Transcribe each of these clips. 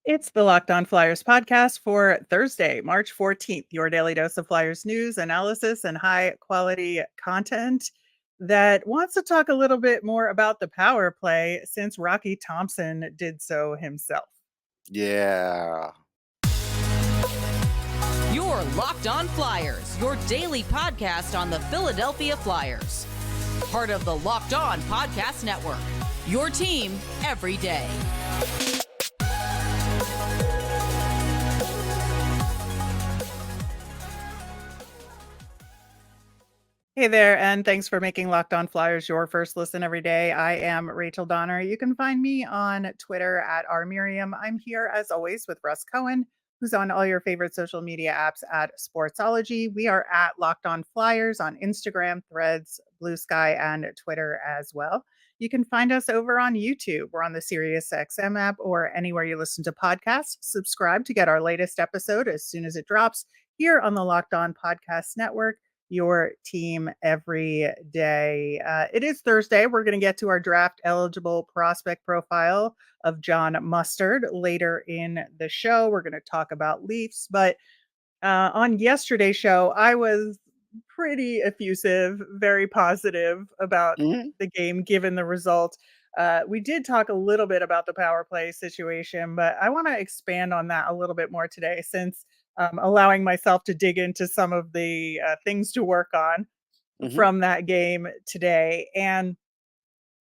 It's the Locked On Flyers podcast for Thursday, March 14th, your daily dose of Flyers news, analysis, and high quality content that wants to talk a little bit more about the power play since Rocky Thompson did so himself. Yeah. Your Locked On Flyers, your daily podcast on the Philadelphia Flyers. Part of the Locked On Podcast Network, your team every day. Hey there, and thanks for making Locked On Flyers your first listen every day. I am Rachel Donner. You can find me on Twitter at rmiriam. I'm here as always with Russ Cohen, who's on all your favorite social media apps at Sportsology. We are at Locked On Flyers on Instagram, Threads, Blue Sky, and Twitter as well. You can find us over on YouTube. We're on the SiriusXM app or anywhere you listen to podcasts. Subscribe to get our latest episode as soon as it drops here on the Locked On Podcast Network, your team every day. It is Thursday. We're going to get to our draft eligible prospect profile of John Mustard later in the show. We're going to talk about Leafs, but on yesterday's show, I was pretty effusive, very positive about the game given the result. We did talk a little bit about the power play situation, but I want to expand on that a little bit more today since allowing myself to dig into some of the things to work on from that game today. And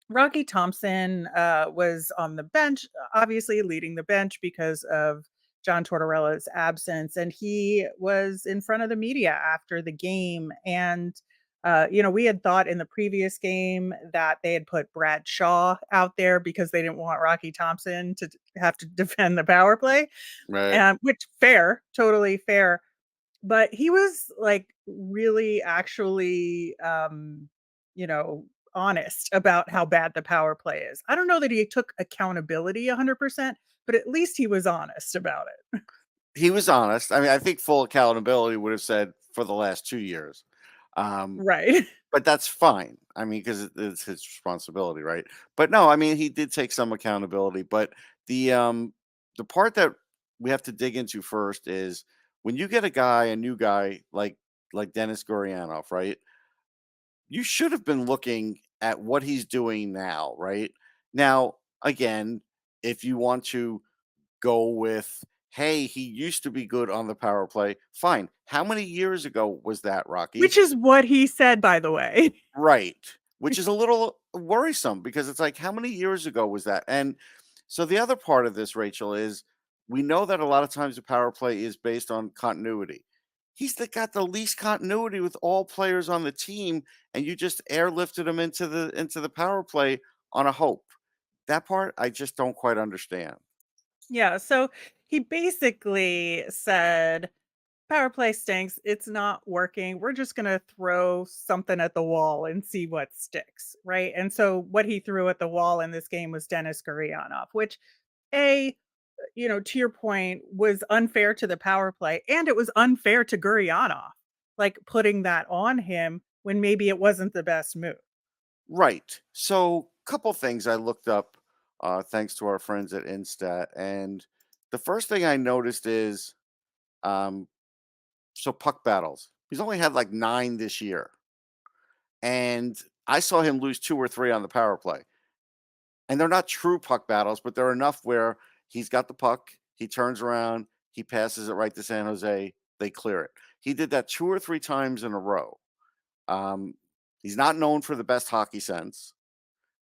Rocky Thompson was on the bench, obviously leading the bench because of John Tortorella's absence. And he was in front of the media after the game. And, we had thought in the previous game that they had put Brad Shaw out there because they didn't want Rocky Thompson to have to defend the power play. Right. Which fair, totally fair. But he was like really actually, honest about how bad the power play is. I don't know that he took accountability 100%, but at least he was honest about it. He was honest. I mean, I think full accountability would have said for the last 2 years. Right. But that's fine. I mean, because it's his responsibility, right? But no, I mean, he did take some accountability. But the part that we have to dig into first is when you get a new guy like Denis Gurnianov, right? You should have been looking at what he's doing now, right? Now, again, if you want to go with, hey, he used to be good on the power play, fine. How many years ago was that, Rocky? Which is what he said, by the way. Right. Which is a little worrisome because it's like, how many years ago was that? And so the other part of this, Rachel, is we know that a lot of times the power play is based on continuity. Got the least continuity with all players on the team, and you just airlifted him into the power play on a hope. That part I just don't quite understand. Yeah. So he basically said, power play stinks. It's not working. We're just going to throw something at the wall and see what sticks. Right. And so what he threw at the wall in this game was Denis Gurnianov, which, to your point, was unfair to the power play. And it was unfair to Gurnianov, like putting that on him when maybe it wasn't the best move. Right. So, couple things I looked up, thanks to our friends at Instat, and the first thing I noticed is, um, so puck battles. He's only had like 9 this year, and I saw him lose 2 or 3 on the power play. And they're not true puck battles, but they're enough where he's got the puck, he turns around, he passes it right to San Jose, they clear it. He did that 2 or 3 times in a row. Um, he's not known for the best hockey sense.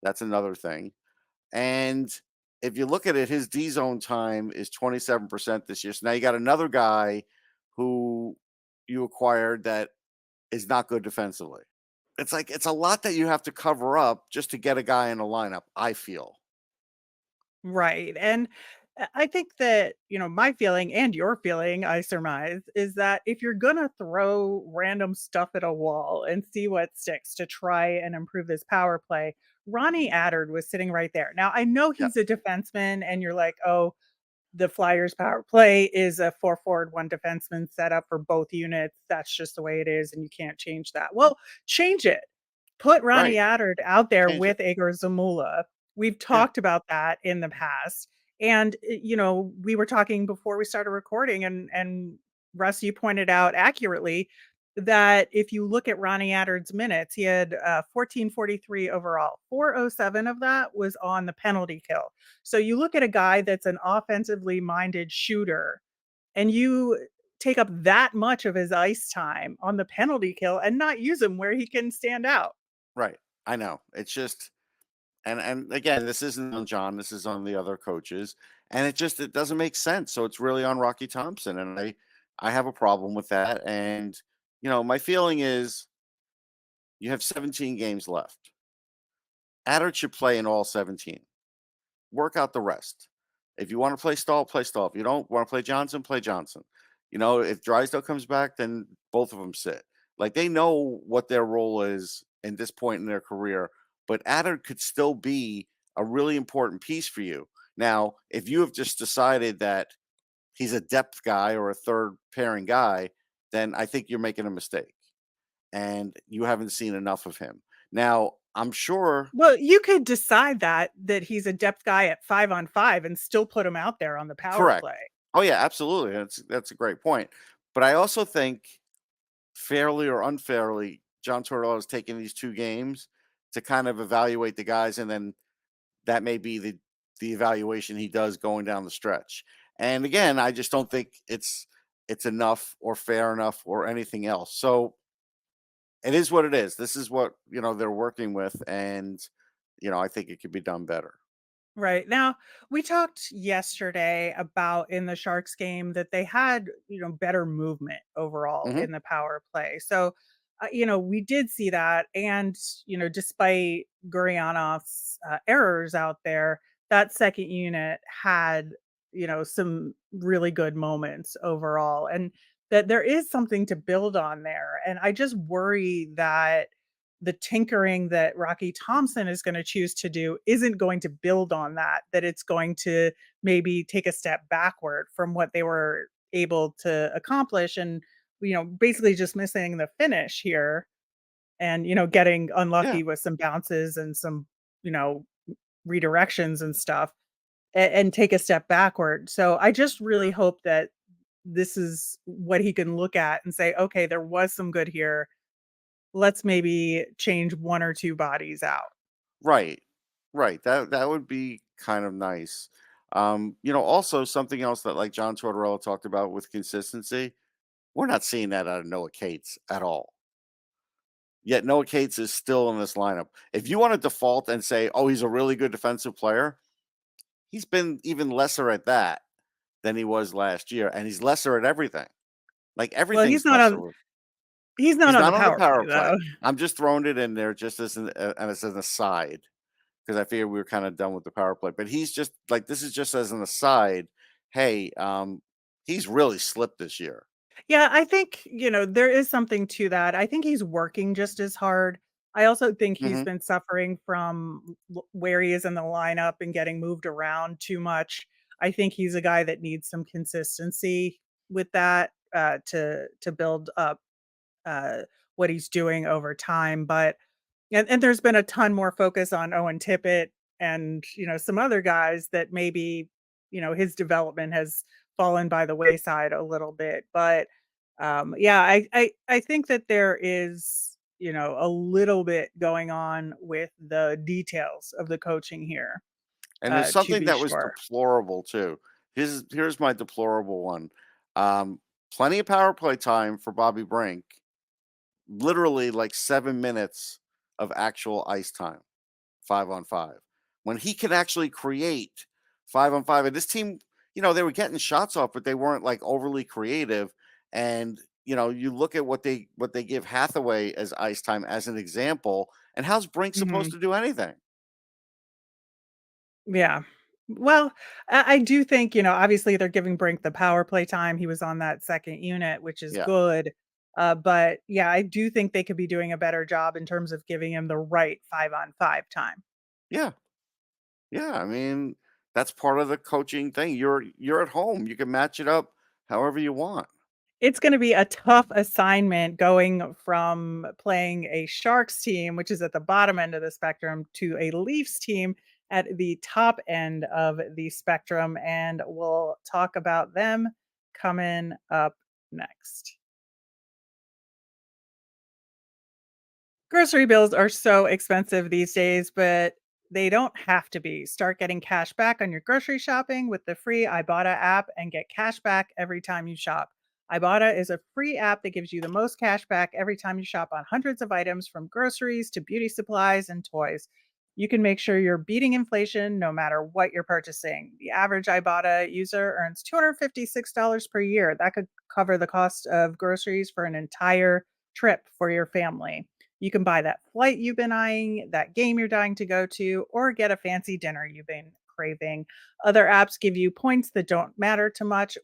That's another thing. And if you look at it, his D zone time is 27% this year. So now you got another guy who you acquired that is not good defensively. It's like it's a lot that you have to cover up just to get a guy in a lineup, I feel. Right. And I think that, my feeling and your feeling, I surmise, is that if you're going to throw random stuff at a wall and see what sticks to try and improve this power play, Ronnie Attard was sitting right there. Now, I know Yeah. he's a defenseman and you're like, oh, the Flyers power play is a 4 forward, 1 defenseman setup for both units. That's just the way it is. And you can't change that. Well, change it. Put Ronnie Right. Attard out there Change it. with Igor Zamula. We've Yeah. talked about that in the past. And, we were talking before we started recording, and Russ, you pointed out accurately that if you look at Ronnie Attard's minutes, he had 1443 overall. 407 of that was on the penalty kill. So you look at a guy that's an offensively minded shooter, and you take up that much of his ice time on the penalty kill and not use him where he can stand out. Right. I know. It's just and again, this isn't on John, this is on the other coaches. And it doesn't make sense. So it's really on Rocky Thompson. And I have a problem with that. And my feeling is you have 17 games left. Adder should play in all 17. Work out the rest. If you want to play Stahl, play Stahl. If you don't want to play Johnson, play Johnson. If Drysdale comes back, then both of them sit. Like they know what their role is in this point in their career, but Adder could still be a really important piece for you. Now, if you have just decided that he's a depth guy or a third pairing guy, then I think you're making a mistake and you haven't seen enough of him. Now, I'm sure. Well, you could decide that he's a depth guy at 5-on-5 and still put him out there on the power Correct. play. Oh yeah, absolutely. That's a great point. But I also think fairly or unfairly, John Tortorella has taken these 2 games to kind of evaluate the guys, and then that may be the evaluation he does going down the stretch. And again, I just don't think it's enough or fair enough or anything else. So it is what it is. This is what they're working with, and I think it could be done better. Right. Now, we talked yesterday about in the Sharks game that they had, better movement overall Hmm. in the power play. So, we did see that. And, despite Gurnianov's errors out there, that second unit had, some really good moments overall. And that there is something to build on there. And I just worry that the tinkering that Rocky Thompson is going to choose to do isn't going to build on that, that it's going to maybe take a step backward from what they were able to accomplish, and, basically just missing the finish here, and, getting Yeah. unlucky with some bounces and some, you know, redirections and stuff, and take a step backward. So I just really hope that this is what he can look at and say, okay, there was some good here. Let's maybe change 1 or 2 bodies out. Right. Right. That would be kind of nice. Also something else that like John Tortorella talked about with consistency, we're not seeing that out of Noah Cates at all. Yet Noah Cates is still in this lineup. If you want to default and say, "Oh, he's a really good defensive player," he's been even lesser at that than he was last year, and he's lesser at everything. Like Well, everything's lesser. he's not He's on the not on the power power play, play. though. I'm just throwing it in there just as an aside. Because I figured we were kind of done with the power play. But he's just like this is just as an aside. Hey, he's really slipped this year. Yeah, I think, there is something to that. I think he's working just as hard. I also think he's Hmm. been suffering from where he is in the lineup and getting moved around too much. I think he's a guy that needs some consistency with that, to build up uh, what he's doing over time. But and there's been a ton more focus on Owen Tippett and, some other guys that maybe, his development has fallen by the wayside a little bit. But yeah, I think that there is, a little bit going on with the details of the coaching here, And there's to something be that was sure. deplorable too. Here's my deplorable one. Plenty of power play time for Bobby Brink. Literally like 7 minutes of actual ice time, 5-on-5. When he can actually create 5-on-5, and this team, they were getting shots off, but they weren't like overly creative. And you look at what they give Hathaway as ice time as an example, and how's Brink supposed Mhm. to do anything? Yeah. Well, I do think, obviously they're giving Brink the power play time. He was on that second unit, which is Yeah, good. But yeah, I do think they could be doing a better job in terms of giving him the right 5-on-5 time. yeah, yeah. I mean, that's part of the coaching thing. You're at home. You can match it up however you want. It's gonna be a tough assignment going from playing a Sharks team, which is at the bottom end of the spectrum, to a Leafs team at the top end of the spectrum, and we'll talk about them coming up next. Grocery bills are so expensive these days, but they don't have to be. Start getting cash back on your grocery shopping with the free Ibotta app and get cash back every time you shop. Ibotta is a free app that gives you the most cash back every time you shop on hundreds of items from groceries to beauty supplies and toys. You can make sure you're beating inflation no matter what you're purchasing. The average Ibotta user earns $256 per year. That could cover the cost of groceries for an entire trip for your family. You can buy that flight you've been eyeing, that game you're dying to go to, or get a fancy dinner you've been craving. Other apps give you points that don't matter too much.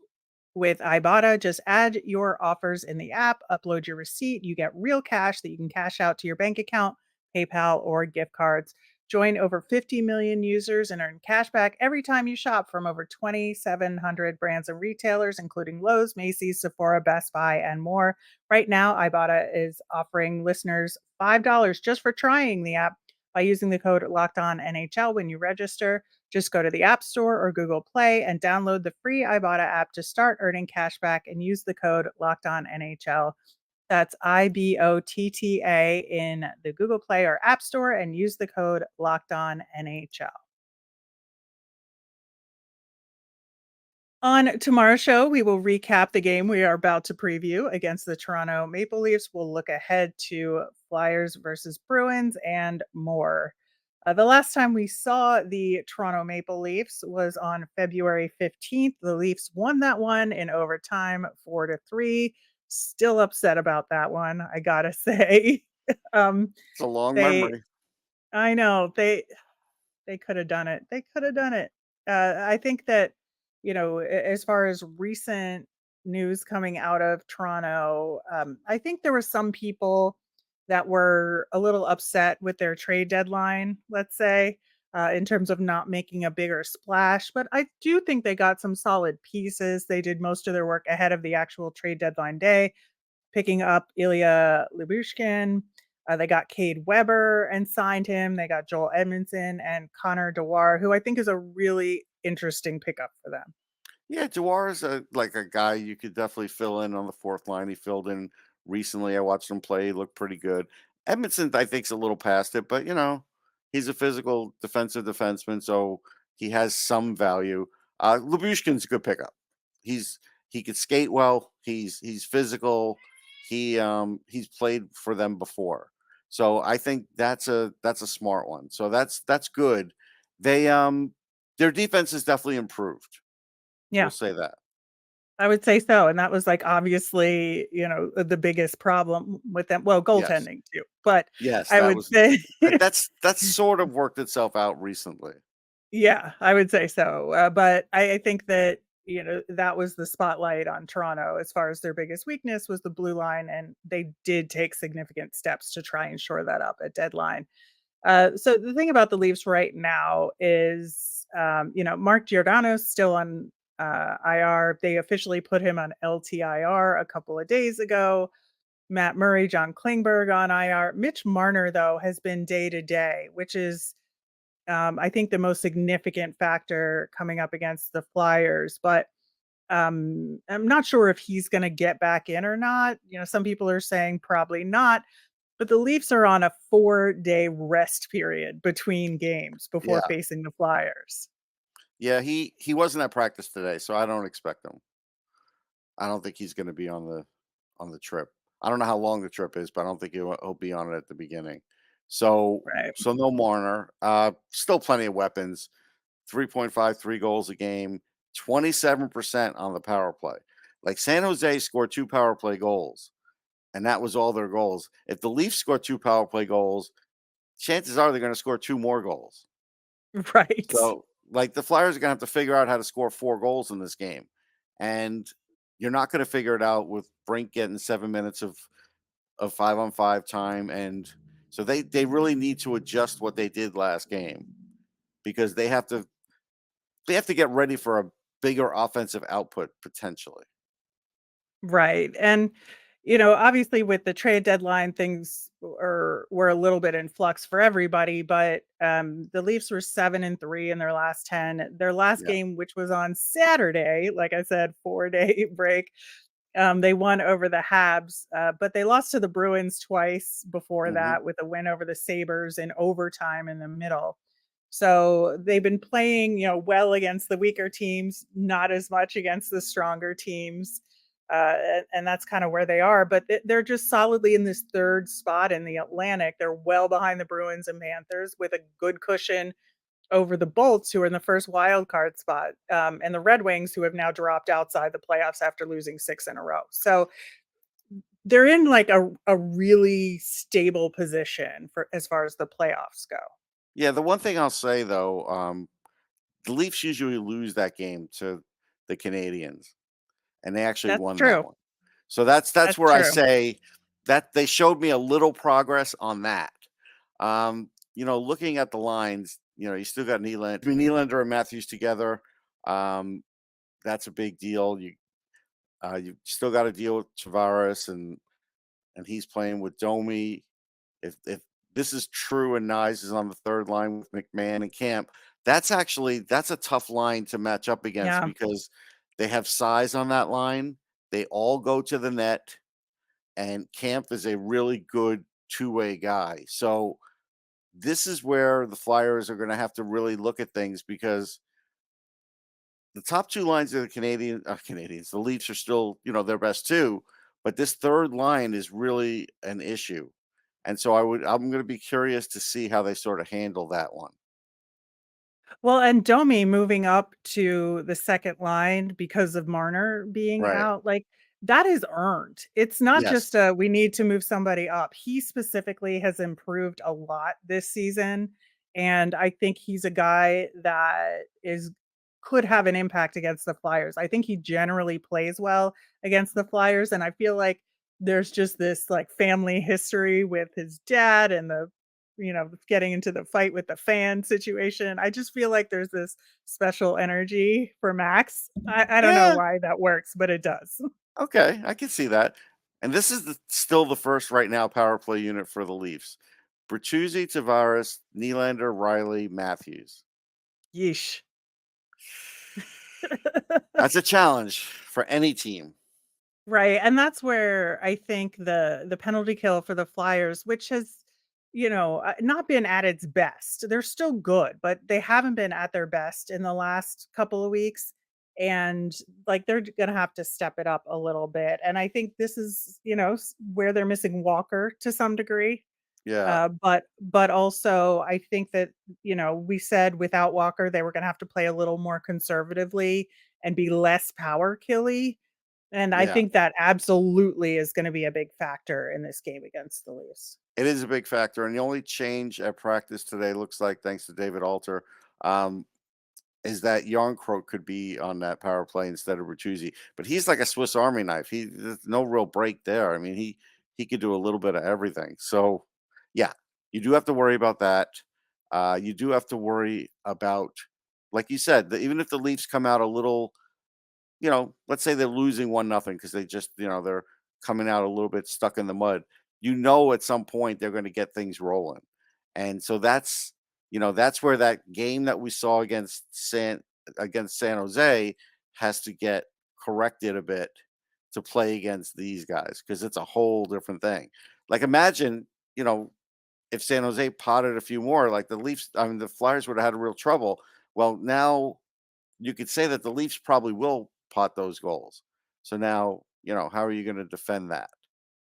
With Ibotta, just add your offers in the app, upload your receipt, you get real cash that you can cash out to your bank account, PayPal, or gift cards. Join over 50 million users and earn cash back every time you shop from over 2,700 brands and retailers, including Lowe's, Macy's, Sephora, Best Buy, and more. Right now, Ibotta is offering listeners $5 just for trying the app by using the code Locked On NHL when you register. Just go to the App Store or Google Play and download the free Ibotta app to start earning cash back and use the code Locked On NHL. That's IBOTTA in the Google Play or App Store and use the code Locked On NHL. On tomorrow's show, we will recap the game we are about to preview against the Toronto Maple Leafs. We'll look ahead to Flyers versus Bruins and more. The last time we saw the Toronto Maple Leafs was on February 15th. The Leafs won that one in overtime 4-3. Still upset about that one, I gotta say. um, It's a long they, memory. I know they could have done it. They could have done it. I think that, as far as recent news coming out of Toronto, I think there were some people that were a little upset with their trade deadline, let's say, in terms of not making a bigger splash. But I do think they got some solid pieces. They did most of their work ahead of the actual trade deadline day, picking up Ilya Lyubushkin. They got Cade Weber and signed him. They got Joel Edmondson and Connor Dewar, who I think is a really interesting pickup for them. Yeah, Dewar is like a guy you could definitely fill in on the fourth line. He filled in recently. I watched him play. He looked pretty good. Edmondson, I think, is a little past it, but he's a physical defensive defenseman, so he has some value. Lyubushkin's a good pickup. He could skate well. He's physical. He's played for them before, so I think that's a smart one. So that's good. They their defense is definitely improved. We'll Yeah, say that. I would say so. And that was like obviously, the biggest problem with them. Well, Yes. goaltending too. But Yes, I that would was say, that's sort of worked itself out recently. yeah, I would say so. But I think that, that was the spotlight on Toronto as far as their biggest weakness was the blue line. And they did take significant steps to try and shore that up at deadline. So the thing about the Leafs right now is, Mark Giordano's still on IR. They officially put him on LTIR a couple of days ago. Matt Murray, John Klingberg on IR. Mitch Marner, though, has been day to day, which is, I think, the most significant factor coming up against the Flyers. But I'm not sure if he's going to get back in or not. Some people are saying probably not. But the Leafs are on a 4-day rest period between games before Yeah. facing the Flyers. Yeah, he wasn't at practice today, so I don't expect him. I don't think he's going to be on the trip. I don't know how long the trip is, but I don't think he'll be on it at the beginning. So Right. so no Marner. Still plenty of weapons. 3.5, 3 goals a game, 27% on the power play. Like San Jose scored 2 power play goals, and that was all their goals. If the Leafs score 2 power play goals, chances are they're going to score 2 more goals. Right. So, like, the Flyers are going to have to figure out how to score 4 goals in this game. And you're not going to figure it out with Brink getting 7 minutes of 5-on-5 time. And so they really need to adjust what they did last game because they have to get ready for a bigger offensive output potentially. Right. And, Obviously with the trade deadline, things were a little bit in flux for everybody, but the Leafs were 7-3 in their last 10. Their last Yeah. game, which was on Saturday, like I said, 4-day break, they won over the Habs, but they lost to the Bruins twice before Hmm. that with a win over the Sabres in overtime in the middle. So they've been playing, well against the weaker teams, not as much against the stronger teams. And that's kind of where they are. But they're just solidly in this third spot in the Atlantic. They're well behind the Bruins and Panthers with a good cushion over the Bolts, who are in the first wild card spot, and the Red Wings, who have now dropped outside the playoffs after losing 6 in a row. So they're in like a really stable position for as far as the playoffs go. Yeah. The one thing I'll say though, the Leafs usually lose that game to the Canadians, and they actually That's won that true. one. So that's That's where I true. say that they showed me a little progress on that. Looking at the lines, you still got Nylander and Matthews together. Um, that's a big deal. You still got to deal with Tavares, and he's playing with Domi. If this is true and Nyes is on the third line with McMahon and Camp, that's a tough line to match up against Yeah. because they have size on that line. They all go to the net, and Camp is a really good two-way guy. So this is where the Flyers are going to have to really look at things because the top two lines of the Canadians, the Leafs are still, their best two, but this third line is really an issue. And so I'm going to be curious to see how they sort of handle that one. Well, and Domi moving up to the second line because of Marner being Right. out, like, that is earned. It's not Yes. just a, "We need to move somebody up." He specifically has improved a lot this season, and I think he's a guy that is could have an impact against the Flyers. I think he generally plays well against the Flyers, and I feel like there's just this, like, family history with his dad and getting into the fight with the fan situation. I just feel like there's this special energy for Max. I don't know Yeah. why that works, but it does. Okay. I can see that. And this is still the first right now power play unit for the Leafs. Bertuzzi, Tavares, Nylander, Riley, Matthews. Yeesh. That's a challenge for any team. Right, and that's where I think the penalty kill for the Flyers, which has, not been at its best. They're still good, but they haven't been at their best in the last couple of weeks, and, like, they're gonna have to step it up a little bit, and I think this is, where they're missing Walker to some degree. Yeah. But also I think that, we said without Walker, they were gonna have to play a little more conservatively and be less power killy, and I Yeah. think that absolutely is gonna be a big factor in this game against the Leafs. It is a big factor. And the only change at practice today looks like, thanks to David Alter, um, is that Yarncroke could be on that power play instead of Bertuzzi. But he's like a Swiss Army knife. There's no real break there. I mean, he could do a little bit of everything. So yeah, you do have to worry about that. You do have to worry about, like you said, even if the Leafs come out a little, let's say they're losing 1-0 because they just, they're coming out a little bit stuck in the mud. At some point they're going to get things rolling. And so that's where that game that we saw against San Jose has to get corrected a bit to play against these guys because it's a whole different thing. Like imagine, if San Jose potted a few more, like the Leafs, I mean the Flyers would have had real trouble. Well, now you could say that the Leafs probably will pot those goals. So now, how are you going to defend that?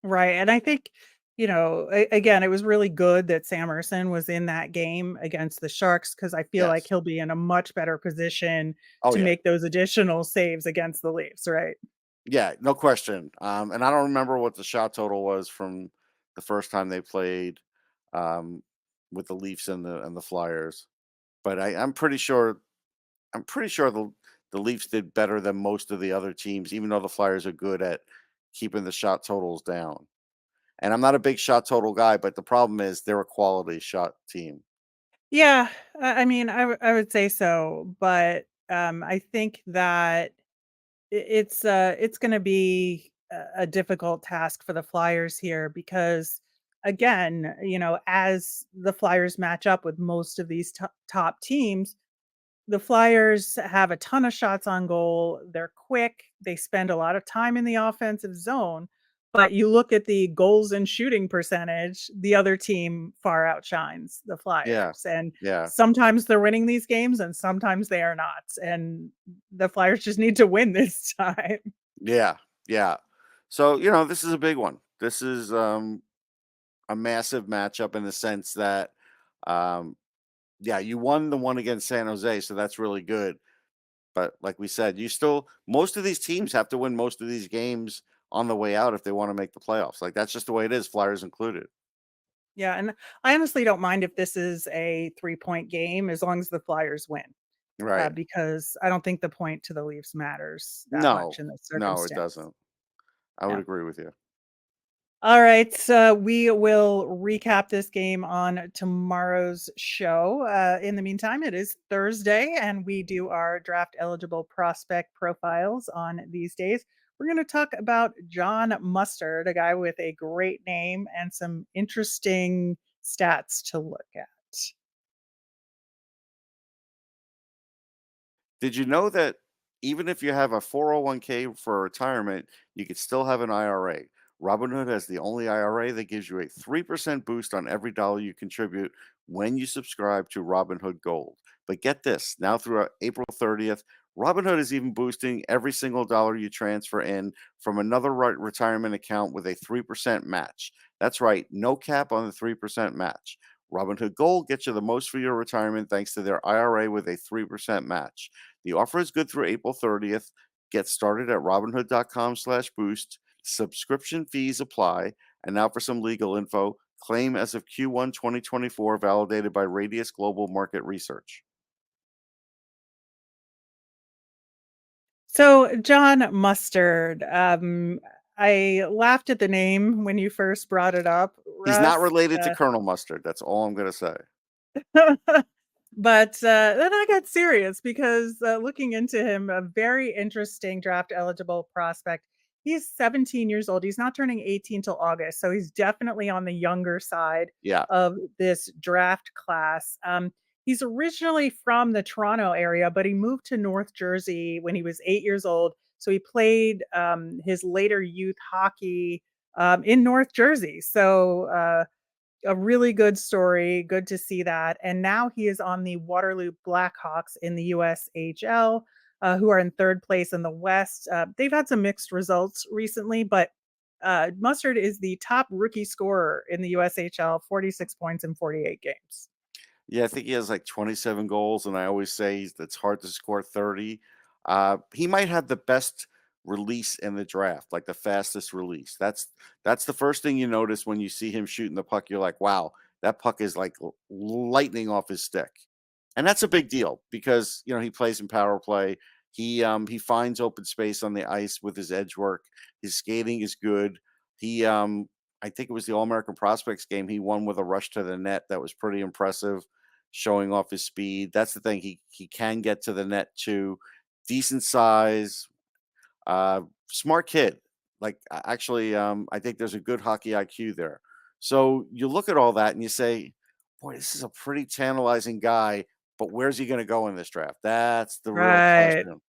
Right, and I think, again, it was really good that Sam Ersson was in that game against the Sharks because I feel like Yes. he'll be in a much better position Oh to yeah. make those additional saves against the Leafs, right? Yeah, no question. And I don't remember what the shot total was from the first time they played um, with the Leafs and the Flyers, but I'm pretty sure the Leafs did better than most of the other teams, even though the Flyers are good at keeping the shot totals down. And I'm not a big shot total guy, but the problem is they're a quality shot team. Yeah, I mean, I would say so, but, I think that it's gonna be a difficult task for the Flyers here because, again, as the Flyers match up with most of these top teams, the Flyers have a ton of shots on goal. They're quick. They spend a lot of time in the offensive zone. But you look at the goals and shooting percentage, the other team far outshines the Yeah. Flyers. And Yeah. sometimes they're winning these games and sometimes they are not. And the Flyers just need to win this time. Yeah. Yeah. So, this is a big one. This is a massive matchup in the sense that um yeah, you won the one against San Jose, so that's really good. But like we said, most of these teams have to win most of these games on the way out if they want to make the playoffs. Like that's just the way it is, Flyers included. Yeah, and I honestly don't mind if this is a 3-point game as long as the Flyers win, Right. because I don't think the point to the Leafs matters that much No, in this no, it circumstance. doesn't. I would Yeah. agree with you. All right, so we will recap this game on tomorrow's show. In the meantime, it is Thursday, and we do our draft eligible prospect profiles on these days. We're going to talk about John Mustard, a guy with a great name and some interesting stats to look at. Did you know that even if you have a 401k for retirement, you could still have an IRA? Robinhood has the only IRA that gives you a 3% boost on every dollar you contribute when you subscribe to Robinhood Gold. But get this, now through April 30th, Robinhood is even boosting every single dollar you transfer in from another retirement account with a 3% match. That's right, no cap on the 3% match. Robinhood Gold gets you the most for your retirement thanks to their IRA with a 3% match. The offer is good through April 30th. Get started at robinhood.com/boost. Subscription fees apply. And now for some legal info. Claim as of Q1 2024, validated by Radius Global Market Research. So, John Mustard, I laughed at the name when you first brought it up, He's not Russ. related to Colonel Mustard. That's all I'm going to say. But then I got serious because looking into him, a very interesting draft eligible prospect. He's 17 years old. He's not turning 18 till August. So he's definitely on the younger side Yeah. of this draft class. He's originally from the Toronto area, but he moved to North Jersey when he was 8 years old. So he played his later youth hockey in North Jersey. So, a really good story. Good to see that. And now he is on the Waterloo Black Hawks in the USHL, who are in third place in the West. They've had some mixed results recently, but Mustard is the top rookie scorer in the USHL, 46 points in 48 games. Yeah, I think he has like 27 goals, and I always say it's hard to score 30. He might have the best release in the draft, like the fastest release. That's the first thing you notice when you see him shooting the puck. You're like, wow, that puck is like lightning off his stick, and that's a big deal because he plays in power play. He finds open space on the ice with his edge work. His skating is good. He I think it was the All American Prospects game. He won with a rush to the net that was pretty impressive, showing off his speed. That's the thing. He can get to the net too. Decent size, smart kid. Like actually, I think there's a good hockey IQ there. So you look at all that and you say, boy, this is a pretty tantalizing guy. But where's he going to go in this draft? That's the real Right. question.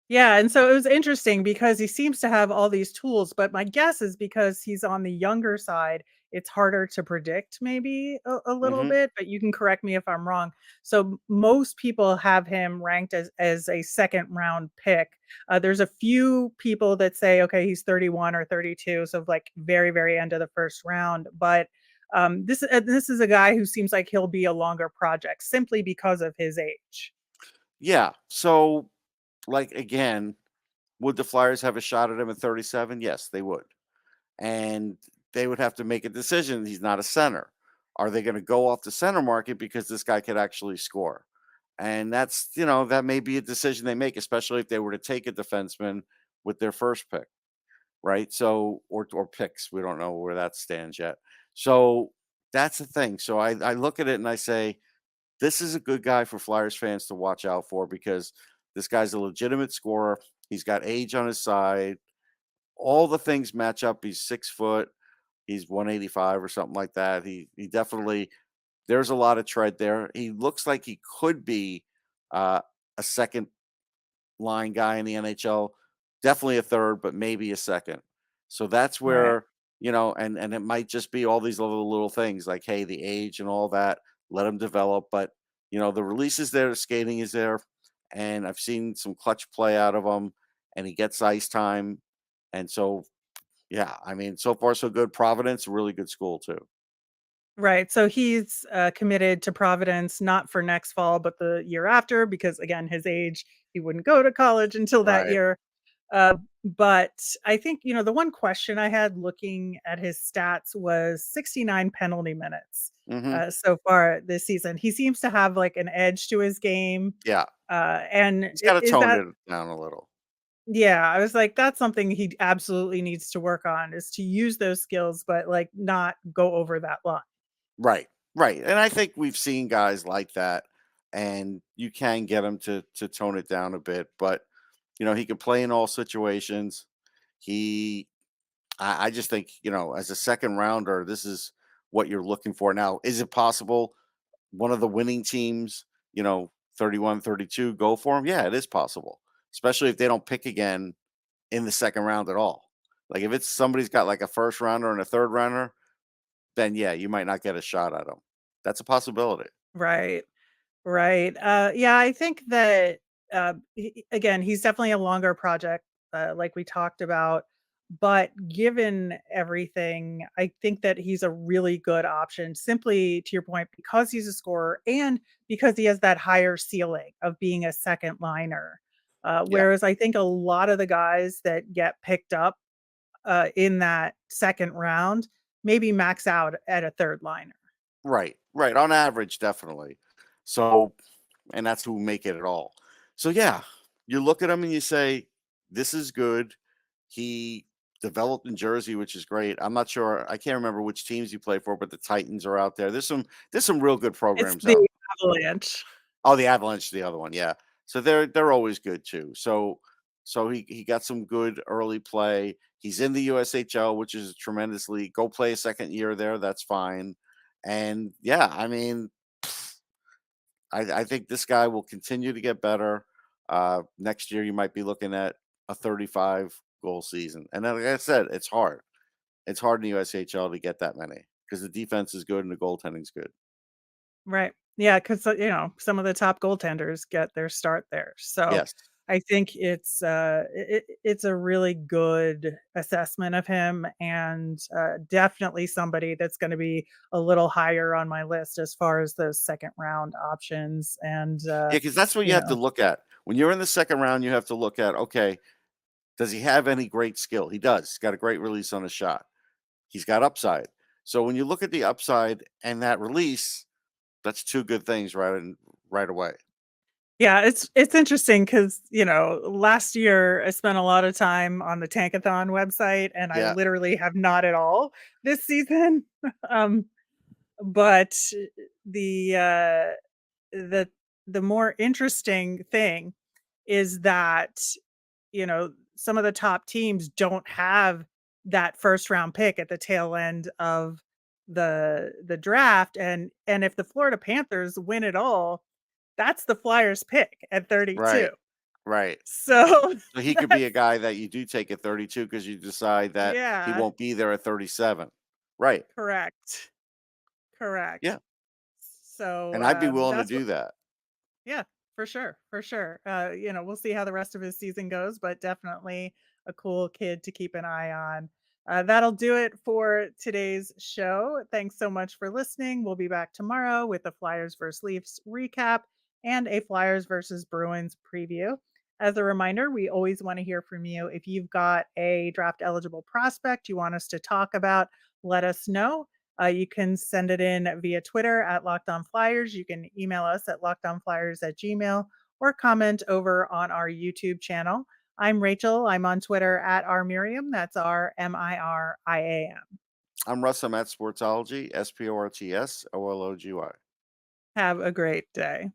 Yeah, and so it was interesting because he seems to have all these tools, but my guess is because he's on the younger side, it's harder to predict maybe a little Hmm. bit, but you can correct me if I'm wrong. So most people have him ranked as a second round pick. There's a few people that say, okay, he's 31 or 32, so like very, very end of the first round. But this is a guy who seems like he'll be a longer project simply because of his age. Yeah. So, like again, would the Flyers have a shot at him at 37? Yes, they would. And they would have to make a decision. He's not a center. Are they going to go off the center market because this guy could actually score? And that may be a decision they make, especially if they were to take a defenseman with their first pick, right? So, or picks. We don't know where that stands yet. So that's the thing. So I look at it and I say, this is a good guy for Flyers fans to watch out for because this guy's a legitimate scorer. He's got age on his side. all the things match up. He's 6 foot. He's 185 or something like that. He definitely, there's a lot of tread there. He looks like he could be uh, a second line guy in the NHL, definitely a third, but maybe a second. So that's Right. where, and it might just be all these little things like, hey, the age and all that, let him develop. But the release is there, the skating is there, and I've seen some clutch play out of him, and he gets ice time, and so yeah, I mean, so far so good. Providence, a really good school too. Right. So he's committed to Providence, not for next fall, but the year after, because again, his age, he wouldn't go to college until that Right. year. But I think, the one question I had looking at his stats was 69 penalty minutes Hmm. so far this season. He seems to have like an edge to his game. Yeah, And he's got to is tone that, it down a little. yeah, I was like, that's something he absolutely needs to work on is to use those skills, but like not go over that line. Right, right, and I think we've seen guys like that, and you can get him to tone it down a bit, but, he can play in all situations. He I just think, as a second rounder, this is what you're looking for. Now, is it possible one of the winning teams, 31, 32, go for him? Yeah, it is possible, especially if they don't pick again in the second round at all. Like, if it's somebody's got, like, a first rounder and a third rounder, then, yeah, you might not get a shot at him. That's a possibility. Right. Right. Yeah, I think that again, he's definitely a longer project, like we talked about. But given everything, I think that he's a really good option. Simply to your point, because he's a scorer and because he has that higher ceiling of being a second liner. Yeah, Whereas I think a lot of the guys that get picked up in that second round maybe max out at a third liner. right, right. On average, definitely. So, and that's who make it at all. So, yeah, you look at him and you say, this is good. He developed in Jersey, which is great. I'm not sure. I can't remember which teams he played for, but the Titans are out there. There's some real good It's programs the out. Avalanche. Oh, the Avalanche, the other one, yeah. So they're always good too. So he got some good early play. He's in the USHL, which is a tremendous league. Go play a second year there, that's fine. And yeah, I mean, I think this guy will continue to get better. Next year, you might be looking at a 35 goal season. And then, like I said, it's hard. It's hard in the USHL to get that many because the defense is good and the goaltending's good. Right. Yeah, 'cause, some of the top goaltenders get their start there. So, Yes. I think it's a really good assessment of him and, definitely somebody that's gonna be a little higher on my list as far as those second round options and, Yeah, because that's what you you have to know look at. When you're in the second round, you have to look at, okay, does he have any great skill? He does. He's got a great release on a shot. He's got upside. So when you look at the upside and that release, that's two good things right away. Yeah, it's interesting because last year I spent a lot of time on the Tankathon website, and I Yeah, literally have not at all this season. Um, but the, uh, the the more interesting thing is that, some of the top teams don't have that first round pick at the tail end of the draft, and if the Florida Panthers win it all, that's the Flyers pick at 32. right. Right. So So he could be a that's guy that you do take at 32 because you decide that he yeah, won't be there at 37. Right. correct, correct. Yeah. So, And I'd be willing to that's what do that. yeah, for sure, for sure. We'll see how the rest of his season goes, but definitely a cool kid to keep an eye on. That'll do it for today's show. Thanks so much for listening. We'll be back tomorrow with a Flyers versus Leafs recap and a Flyers versus Bruins preview. As a reminder, we always want to hear from you. If you've got a draft eligible prospect you want us to talk about, let us know. You can send it in via Twitter at Locked On Flyers. You can email us at lockedonflyers@gmail or comment over on our YouTube channel. I'm Rachel. I'm on Twitter at rmiriam. That's RMIRIAM. I'm Russ. I'm at Sportsology, SPORTSOLOGY. Have a great day.